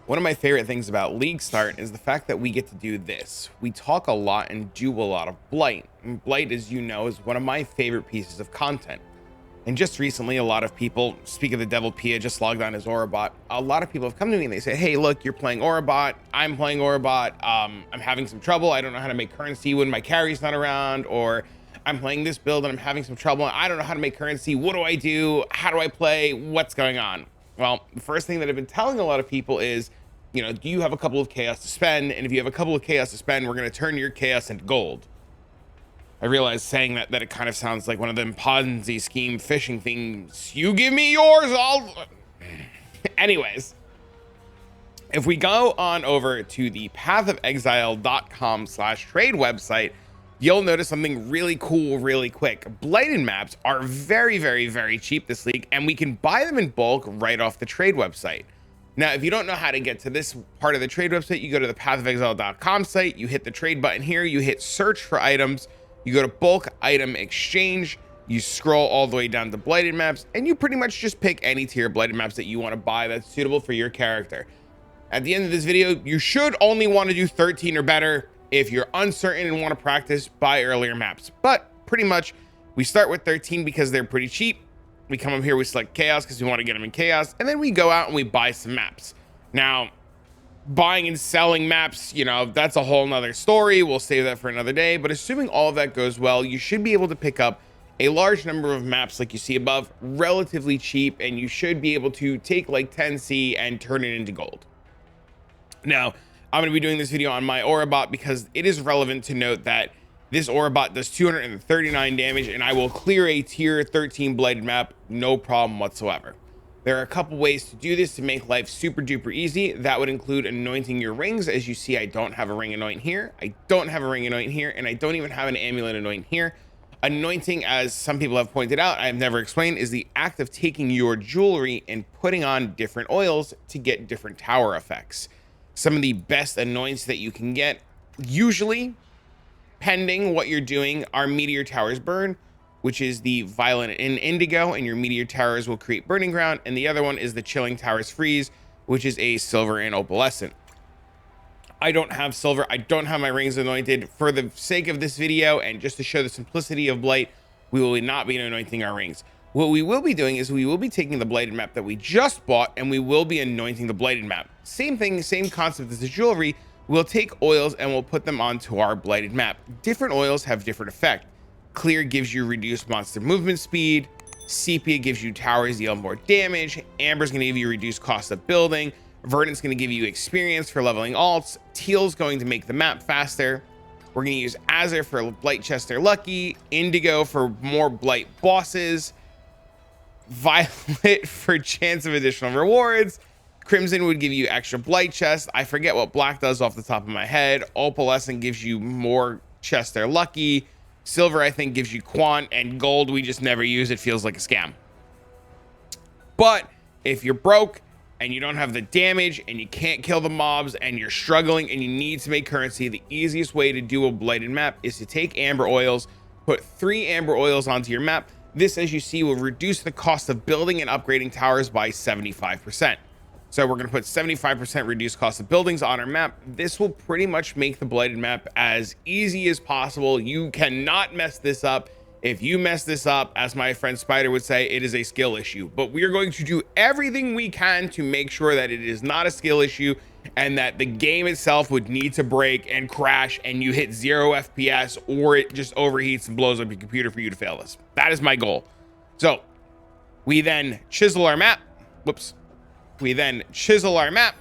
One of my favorite things about League Start is the fact that we get to do this. We talk a lot and do a lot of Blight. And Blight, as you know, is one of my favorite pieces of content. And just recently, a lot of people, speak of the devil Pia, just logged on as Aurabot. A lot of people have come to me and they say, hey, look, you're playing Aurabot. I'm playing Aurabot. I'm having some trouble. I don't know how to make currency when my carry's not around, or I'm playing this build and I'm having some trouble. I don't know how to make currency. What do I do? How do I play? What's going on? Well, the first thing that I've been telling a lot of people is, you know, do you have a couple of chaos to spend? And if you have a couple of chaos to spend, we're going to turn your chaos into gold. I realize saying that it kind of sounds like one of them Ponzi scheme phishing things. You give me yours, I'll... Anyways, if we go on over to the pathofexile.com/trade website, you'll notice something really cool really quick. Blighted Maps are very, very, very cheap this week, and we can buy them in bulk right off the trade website. Now, if you don't know how to get to this part of the trade website, you go to the pathofexile.com site, you hit the trade button here, you hit search for items, you go to bulk item exchange, you scroll all the way down to Blighted Maps, and you pretty much just pick any tier Blighted Maps that you want to buy that's suitable for your character. At the end of this video, you should only want to do 13 or better. If you're uncertain and want to practice, buy earlier maps. But pretty much, we start with 13 because they're pretty cheap. We come up here, we select chaos because we want to get them in chaos, and then we go out and we buy some maps. Now, buying and selling maps, you know, that's a whole nother story. We'll save that for another day. But assuming all of that goes well, you should be able to pick up a large number of maps like you see above, relatively cheap, and you should be able to take like 10C and turn it into gold. Now, I'm going to be doing this video on my Aurabot because it is relevant to note that this Aurabot does 239 damage, and I will clear a tier 13 Blighted Map, no problem whatsoever. There are a couple ways to do this to make life super duper easy. That would include anointing your rings. As you see, I don't have a ring anoint here. I don't have a ring anoint here, and I don't even have an amulet anoint here. Anointing, as some people have pointed out, I have never explained, is the act of taking your jewelry and putting on different oils to get different tower effects. Some of the best anoints that you can get, usually, pending what you're doing, are Meteor Towers Burn, which is the Violet and Indigo, and your Meteor Towers will create Burning Ground, and the other one is the Chilling Towers Freeze, which is a Silver and Opalescent. I don't have silver, I don't have my rings anointed. For the sake of this video, and just to show the simplicity of Blight, we will not be anointing our rings. What we will be doing is we will be taking the Blighted Map that we just bought, and we will be anointing the Blighted Map. Same thing, same concept as the jewelry. We'll take oils and we'll put them onto our Blighted Map. Different oils have different effect. Clear gives you reduced monster movement speed. Sepia gives you towers deal more damage. Amber's going to give you reduced cost of building. Verdant's going to give you experience for leveling alts. Teal's going to make the map faster. We're going to use Azure for Blight Chester Lucky. Indigo for more Blight bosses. Violet for chance of additional rewards. Crimson would give you extra Blight chest. I forget what black does off the top of my head. Opalescent gives you more Chester Lucky. Silver, I think, gives you quant, and gold we just never use. It feels like a scam. But if you're broke and you don't have the damage and you can't kill the mobs and you're struggling and you need to make currency, the easiest way to do a Blighted Map is to take amber oils, put 3 amber oils onto your map. This, as you see, will reduce the cost of building and upgrading towers by 75%. So we're going to put 75% reduced cost of buildings on our map. This will pretty much make the Blighted Map as easy as possible. You cannot mess this up. If you mess this up, as my friend Spider would say, it is a skill issue. But we are going to do everything we can to make sure that it is not a skill issue and that the game itself would need to break and crash and you hit 0 FPS or it just overheats and blows up your computer for you to fail this. That is my goal. So we then chisel our map. Whoops. We then chisel our map.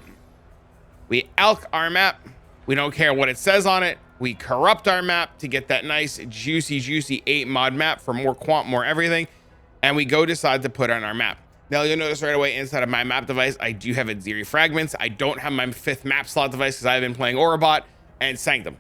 We elk our map. We don't care what it says on it. We corrupt our map to get that nice, juicy 8 mod map for more quant, more everything. And we go decide to put on our map. Now you'll notice right away inside of my map device, I do have Adziri Fragments. I don't have my 5th map slot device because I've been playing Aurabot and Sanctum.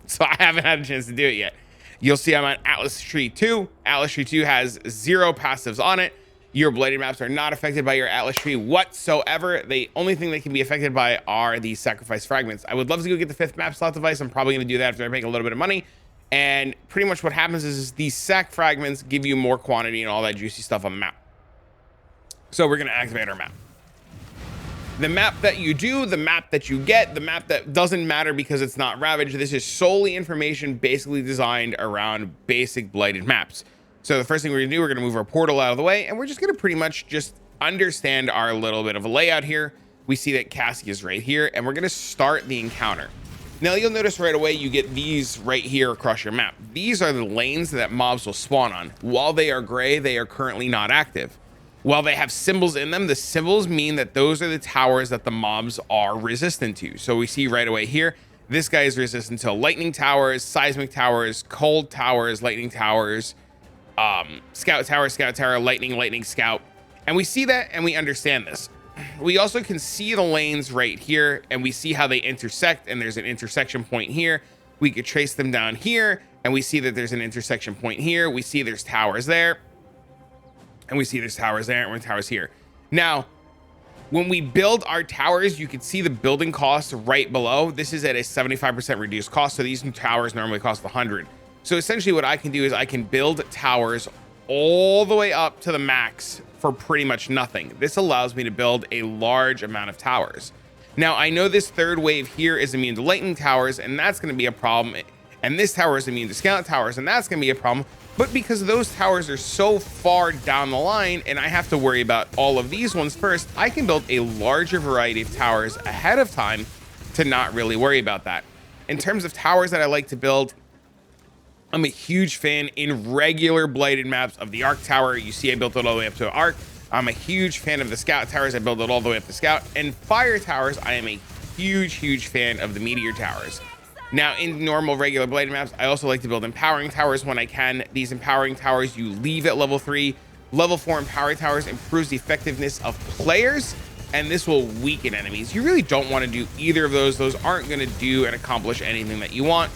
So I haven't had a chance to do it yet. You'll see I'm on Atlas Tree 2. Atlas Tree 2 has 0 passives on it. Your Blighted Maps are not affected by your Atlas Tree whatsoever. The only thing they can be affected by are the sacrifice fragments. I would love to go get the 5th map slot device. I'm probably going to do that after I make a little bit of money. And pretty much what happens is these sac fragments give you more quantity and all that juicy stuff on the map. So we're going to activate our map. The map that you do, the map that you get, the map that doesn't matter because it's not ravaged. This is solely information basically designed around basic blighted maps. So the first thing we're gonna do, we're gonna move our portal out of the way, and we're just gonna pretty much just understand our little bit of a layout here. We see that Cassie is right here, and we're gonna start the encounter. Now you'll notice right away you get these right here across your map. These are the lanes that mobs will spawn on. While they are gray, they are currently not active. While they have symbols in them, the symbols mean that those are the towers that the mobs are resistant to. So we see right away here, this guy is resistant to lightning towers, seismic towers, cold towers, lightning towers, scout tower, lightning scout. And we see that and we understand this. We also can see the lanes right here, and we see how they intersect, and there's an intersection point here. We could trace them down here, and we see that there's an intersection point here. We see there's towers there. And we see there's towers there and towers here. Now, when we build our towers, you can see the building cost right below. This is at a 75% reduced cost. So these towers normally cost 100. So essentially what I can do is I can build towers all the way up to the max for pretty much nothing. This allows me to build a large amount of towers. Now, I know this third wave here is immune to lightning towers, and that's going to be a problem. And this tower is immune to scout towers, and that's going to be a problem. But because those towers are so far down the line and I have to worry about all of these ones first, I can build a larger variety of towers ahead of time to not really worry about that. In terms of towers that I like to build, I'm a huge fan in regular blighted maps of the Arc Tower. You see I built it all the way up to Arc. I'm a huge fan of the Scout Towers. I built it all the way up to Scout. And Fire Towers, I am a huge fan of the Meteor Towers. Now, in normal, regular blighted maps, I also like to build empowering towers when I can. These empowering towers you leave at level 3. Level 4 empowering towers improves the effectiveness of players, and this will weaken enemies. You really don't want to do either of those. Those aren't going to do and accomplish anything that you want.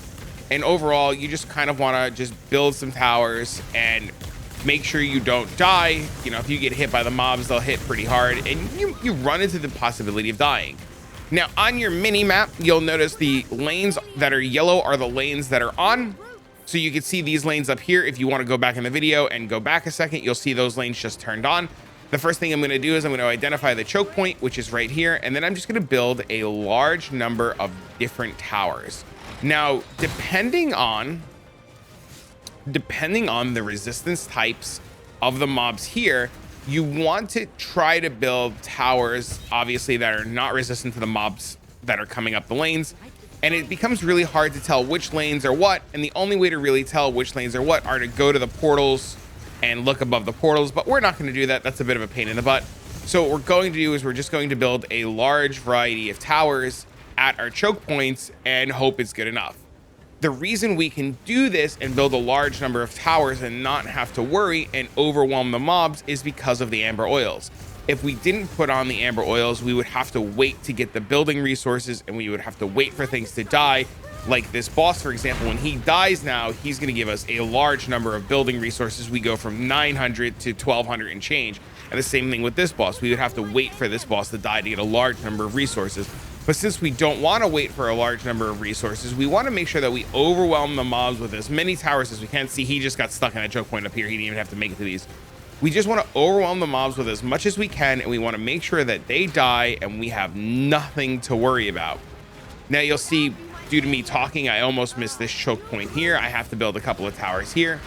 And overall, you just kind of want to just build some towers and make sure you don't die. You know, if you get hit by the mobs, they'll hit pretty hard, and you run into the possibility of dying. Now, on your mini map, you'll notice the lanes that are yellow are the lanes that are on. So you can see these lanes up here. If you want to go back in the video and go back a second, you'll see those lanes just turned on. The first thing I'm going to do is I'm going to identify the choke point, which is right here. And then I'm just going to build a large number of different towers. Now, depending on the resistance types of the mobs here, you want to try to build towers, obviously, that are not resistant to the mobs that are coming up the lanes. And it becomes really hard to tell which lanes are what. And the only way to really tell which lanes are what are to go to the portals and look above the portals. But we're not going to do that. That's a bit of a pain in the butt. So what we're going to do is we're just going to build a large variety of towers at our choke points and hope it's good enough. The reason we can do this and build a large number of towers and not have to worry and overwhelm the mobs is because of the amber oils. If we didn't put on the amber oils, we would have to wait to get the building resources, and we would have to wait for things to die. Like this boss, for example, when he dies now, he's going to give us a large number of building resources. We go from 900 to 1200 and change. And the same thing with this boss. We would have to wait for this boss to die to get a large number of resources. But since we don't want to wait for a large number of resources, we want to make sure that we overwhelm the mobs with as many towers as we can. See, he just got stuck in a choke point up here. He didn't even have to make it to these. We just want to overwhelm the mobs with as much as we can, and we want to make sure that they die and we have nothing to worry about. Now you'll see, due to me talking, I almost missed this choke point here. I have to build a couple of towers here.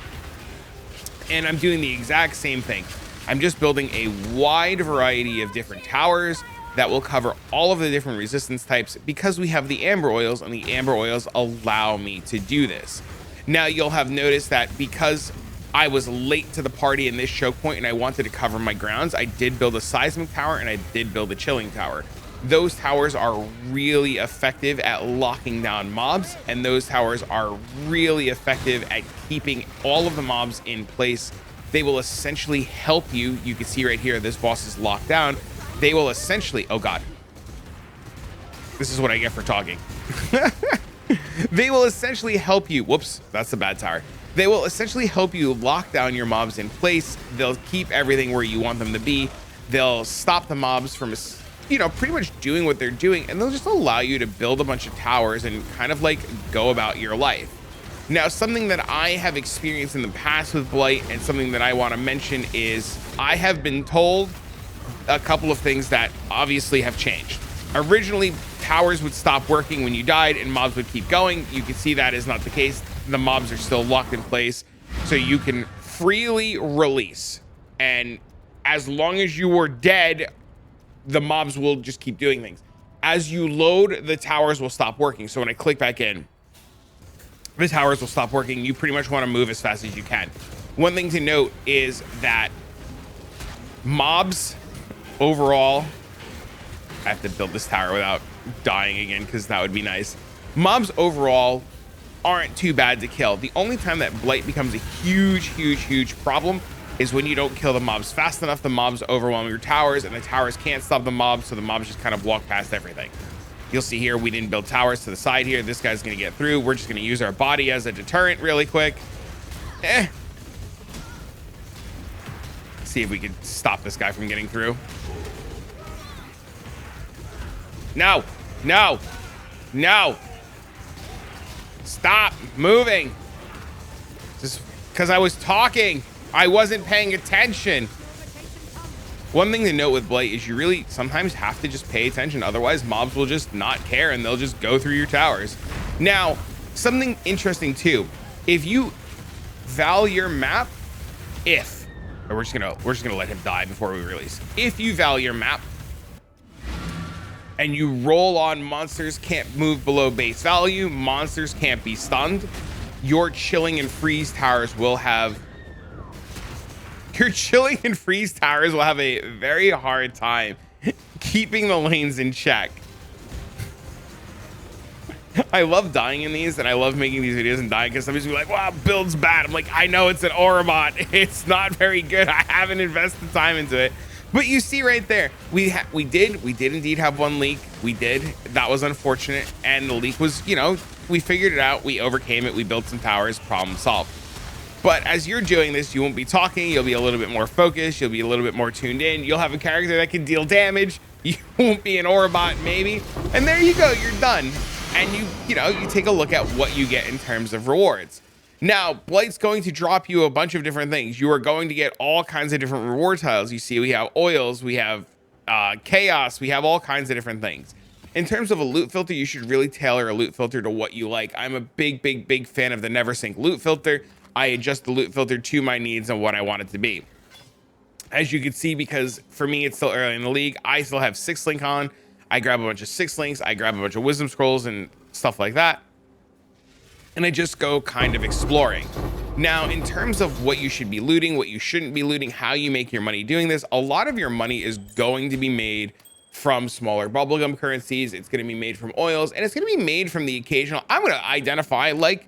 And I'm doing the exact same thing. I'm just building a wide variety of different towers that will cover all of the different resistance types because we have the amber oils, and the amber oils allow me to do this. Now you'll have noticed that because I was late to the party in this choke point and I wanted to cover my grounds, I did build a seismic tower and I did build a chilling tower. Those towers are really effective at locking down mobs, and those towers are really effective at keeping all of the mobs in place. They will essentially help you. You can see right here, this boss is locked down. They will essentially, oh God, this is what I get for talking. They will essentially help you. Whoops, that's the bad tower. They will essentially help you lock down your mobs in place. They'll keep everything where you want them to be. They'll stop the mobs from, you know, pretty much doing what they're doing, and they'll just allow you to build a bunch of towers and kind of like go about your life. Now, something that I have experienced in the past with Blight, and something that I want to mention, is I have been told a couple of things that obviously have changed. Originally, towers would stop working when you died and mobs would keep going. You can see that is not the case. The mobs are still locked in place, so you can freely release. And as long as you are dead, the mobs will just keep doing things. As you load, the towers will stop working. So when I click back in, the towers will stop working. You pretty much want to move as fast as you can. One thing to note is that mobs overall, I have to build this tower without dying again because that would be nice. Mobs overall aren't too bad to kill. The only time that blight becomes a huge problem is when you don't kill the mobs fast enough. The mobs overwhelm your towers and the towers can't stop the mobs, so the mobs just kind of walk past everything. You'll see here we didn't build towers to the side here. This guy's gonna get through. We're just gonna use our body as a deterrent really quick. See if we can stop this guy from getting through. No, no, no. Stop moving. Just because I was talking. I wasn't paying attention. One thing to note with Blight is you really sometimes have to just pay attention. Otherwise, mobs will just not care and they'll just go through your towers. Now, something interesting too. If you val your map, we're just gonna let him die before we release. If you val your map and you roll on monsters can't move below base value, monsters can't be stunned, your chilling and freeze towers will have a very hard time keeping the lanes in check. I love dying in these and I love making these videos and dying because somebody's gonna be like, wow, build's bad. I'm like, I know it's an Orobot. It's not very good. I haven't invested time into it. But you see right there, we did indeed have one leak. We did. That was unfortunate. And the leak was, you know, we figured it out. We overcame it. We built some towers, problem solved. But as you're doing this, you won't be talking. You'll be a little bit more focused. You'll be a little bit more tuned in. You'll have a character that can deal damage. You won't be an Orobot maybe. And there you go, you're done. And you take a look at what you get in terms of rewards. Now, Blight's going to drop you a bunch of different things. You are going to get all kinds of different reward tiles. You see, we have oils, we have chaos, we have all kinds of different things. In terms of a loot filter, you should really tailor a loot filter to what you like. I'm a big fan of the never sync loot filter. I adjust the loot filter to my needs and what I want it to be. As you can see, because for me, it's still early in the league, I still have 6 link on. I grab a bunch of 6 links. I grab a bunch of wisdom scrolls and stuff like that. And I just go kind of exploring. Now, in terms of what you should be looting, what you shouldn't be looting, how you make your money doing this, a lot of your money is going to be made from smaller bubblegum currencies. It's going to be made from oils, and it's going to be made from the occasional. I'm going to identify like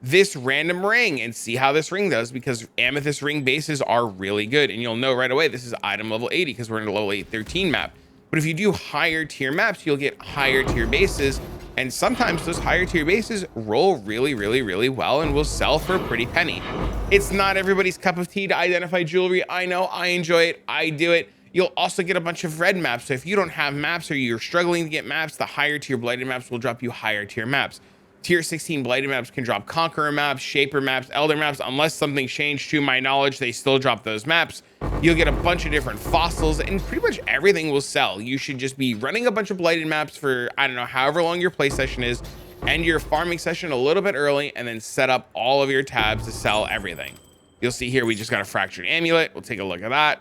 this random ring and see how this ring does, because amethyst ring bases are really good. And you'll know right away, this is item level 80 because we're in a level 813 map. But if you do higher tier maps, you'll get higher tier bases. And sometimes those higher tier bases roll really well and will sell for a pretty penny. It's not everybody's cup of tea to identify jewelry. I know, I enjoy it, I do it. You'll also get a bunch of red maps. So if you don't have maps or you're struggling to get maps, the higher tier blighted maps will drop you higher tier maps. Tier 16 blighted maps can drop conqueror maps, shaper maps, elder maps. Unless something changed, to my knowledge, they still drop those maps. You'll get a bunch of different fossils and pretty much everything will sell. You should just be running a bunch of blighted maps for, I don't know, however long your play session is, and your farming session a little bit early, and then set up all of your tabs to sell everything. You'll see here we just got a fractured amulet. We'll take a look at that.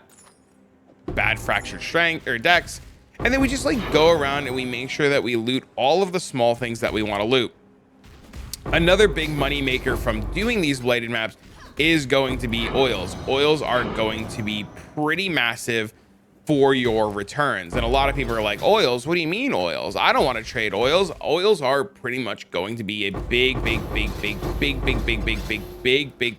Bad fractured strength or dex. And then we just like go around and we make sure that we loot all of the small things that we want to loot. Another big money maker from doing these blighted maps is going to be oils. Oils are going to be pretty massive for your returns. And a lot of people are like, oils? What do you mean oils? I don't want to trade oils. Oils are pretty much going to be a big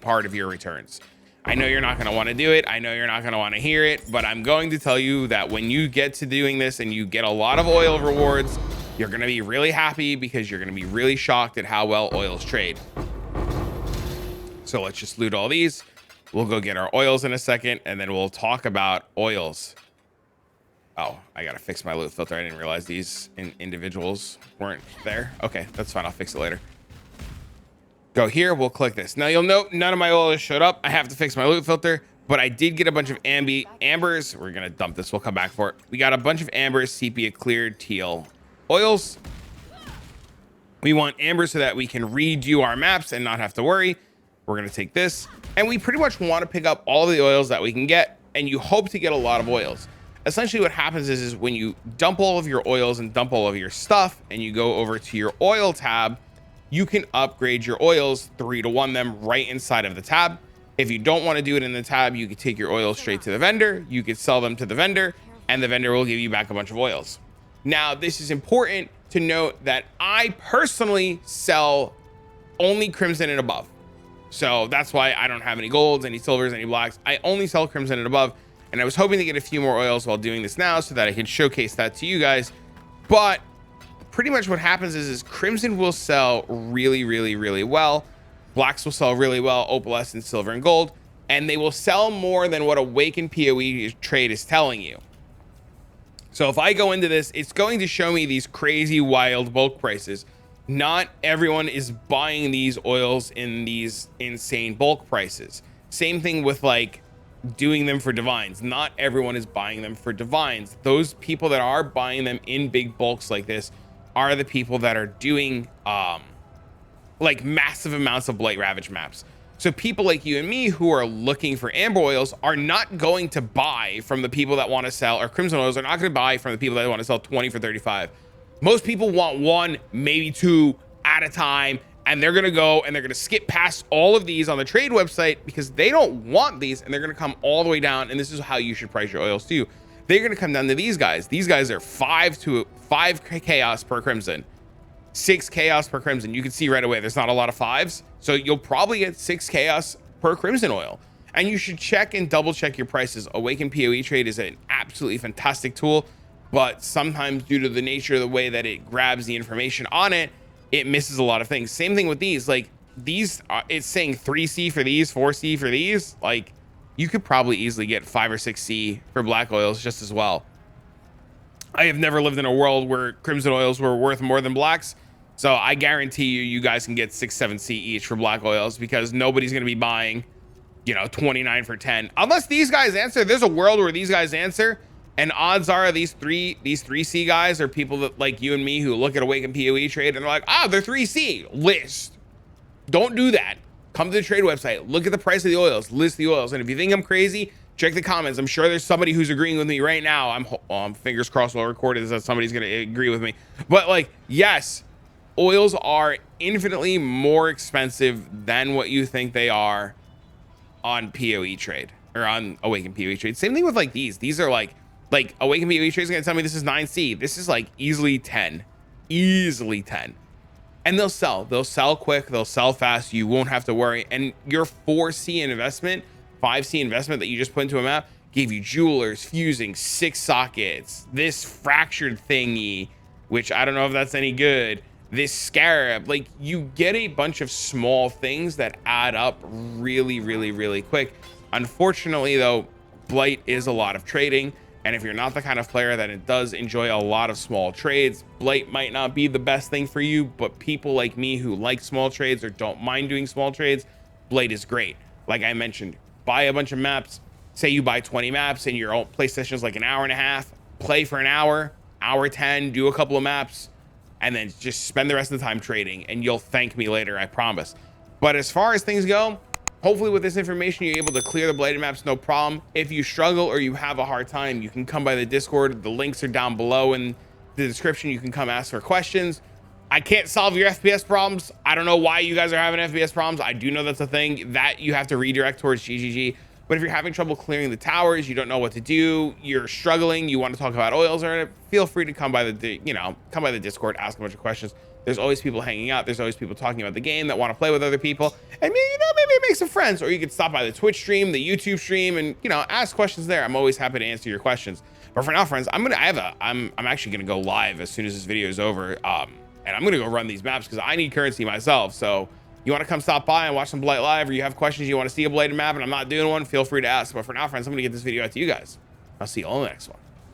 part of your returns. I know you're not going to want to do it. I know you're not going to want to hear it, but I'm going to tell you that when you get to doing this and you get a lot of oil rewards, you're going to be really happy because you're going to be really shocked at how well oils trade. So let's just loot all these. We'll go get our oils in a second, and then we'll talk about oils. Oh, I got to fix my loot filter. I didn't realize these individuals weren't there. Okay, that's fine. I'll fix it later. Go here. We'll click this. Now you'll note none of my oils showed up. I have to fix my loot filter. but I did get a bunch of ambers. We're gonna dump this, we'll come back for it. We got a bunch of ambers, sepia cleared teal oils. We want amber so that we can redo our maps and not have to worry. We're gonna take this, and we pretty much want to pick up all of the oils that we can get, and you hope to get a lot of oils. Essentially what happens is when you dump all of your oils and dump all of your stuff and you go over to your oil tab, you can upgrade your oils 3-to-1 them right inside of the tab. If you don't want to do it in the tab, you could take your oils straight to the vendor. You could sell them to the vendor, and the vendor will give you back a bunch of oils. Now, this is important to note that I personally sell only crimson and above. So that's why I don't have any golds, any silvers, any blacks. I only sell crimson and above. And I was hoping to get a few more oils while doing this now so that I can showcase that to you guys. But pretty much what happens is crimson will sell really, really, really well. Blacks will sell really well, opalescent, silver, and gold. And they will sell more than what Awakened POE trade is telling you. So if I go into this, it's going to show me these crazy, wild bulk prices. Not everyone is buying these oils in these insane bulk prices. Same thing with like doing them for divines. Not everyone is buying them for divines. Those people that are buying them in big bulks like this are the people that are doing like massive amounts of Blight Ravage maps. So people like you and me who are looking for amber oils are not going to buy from the people that want to sell, or crimson oils are not going to buy from the people that want to sell 20 for 35. Most people want 1, maybe 2 at a time, and they're going to go and they're going to skip past all of these on the trade website because they don't want these, and they're going to come all the way down. And this is how you should price your oils too. They're going to come down to these guys. These guys are 5 chaos per crimson, 6 chaos per crimson. You can see right away there's not a lot of 5s, so you'll probably get 6 chaos per crimson oil. And you should check and double check your prices. Awakened POE trade is an absolutely fantastic tool, but sometimes due to the nature of the way that it grabs the information on it, it misses a lot of things. Same thing with these. Like these, it's saying 3C for these, 4C for these. Like you could probably easily get 5 or 6C for black oils just as well. I have never lived in a world where crimson oils were worth more than blacks. So I guarantee you guys can get 6, 7C each for black oils, because nobody's going to be buying, you know, 29 for 10. Unless these guys answer. There's a world where these guys answer, and odds are these 3C guys are people that like you and me who look at Awakened POE trade and they're like, ah, they're 3C. List. Don't do that. Come to the trade website, look at the price of the oils, list the oils. And if you think I'm crazy, check the comments. I'm sure there's somebody who's agreeing with me right now. I'm fingers crossed while recorded that somebody's going to agree with me. But like, yes, oils are infinitely more expensive than what you think they are on POE trade, or on Awakened POE trade. Same thing with like these. These are like Awakened POE trade is going to tell me this is 9C. This is like easily 10, easily 10. And they'll sell quick, they'll sell fast. You won't have to worry. And your 4C investment, 5C investment that you just put into a map gave you jewelers, fusing, 6 sockets, this fractured thingy, which I don't know if that's any good, this scarab. Like, you get a bunch of small things that add up really, really, really quick. Unfortunately though, Blight is a lot of trading, and if you're not the kind of player that it does enjoy a lot of small trades, Blight might not be the best thing for you. But people like me who like small trades or don't mind doing small trades, Blight is great. Like I mentioned, buy a bunch of maps. Say you buy 20 maps and your play session is like an hour and a half, play for an hour, hour 10, do a couple of maps, and then just spend the rest of the time trading, and you'll thank me later, I promise. But as far as things go, hopefully with this information, you're able to clear the Blighted maps, no problem. If you struggle or you have a hard time, you can come by the Discord. The links are down below in the description. You can come ask for questions. I can't solve your FPS problems. I don't know why you guys are having FPS problems. I do know that's a thing that you have to redirect towards GGG. But if you're having trouble clearing the towers, you don't know what to do, you're struggling, you want to talk about oils, or feel free to come by the, come by the Discord, ask a bunch of questions. There's always people hanging out. There's always people talking about the game that want to play with other people, and maybe make some friends. Or you could stop by the Twitch stream, the YouTube stream, and ask questions there. I'm always happy to answer your questions. But for now, friends, I'm actually gonna go live as soon as this video is over, and I'm gonna go run these maps because I need currency myself. So you want to come stop by and watch some Blight live, or you have questions, you want to see a Blighted map and I'm not doing one, feel free to ask. But for now, friends, I'm gonna get this video out to you guys. I'll see you all in the next one.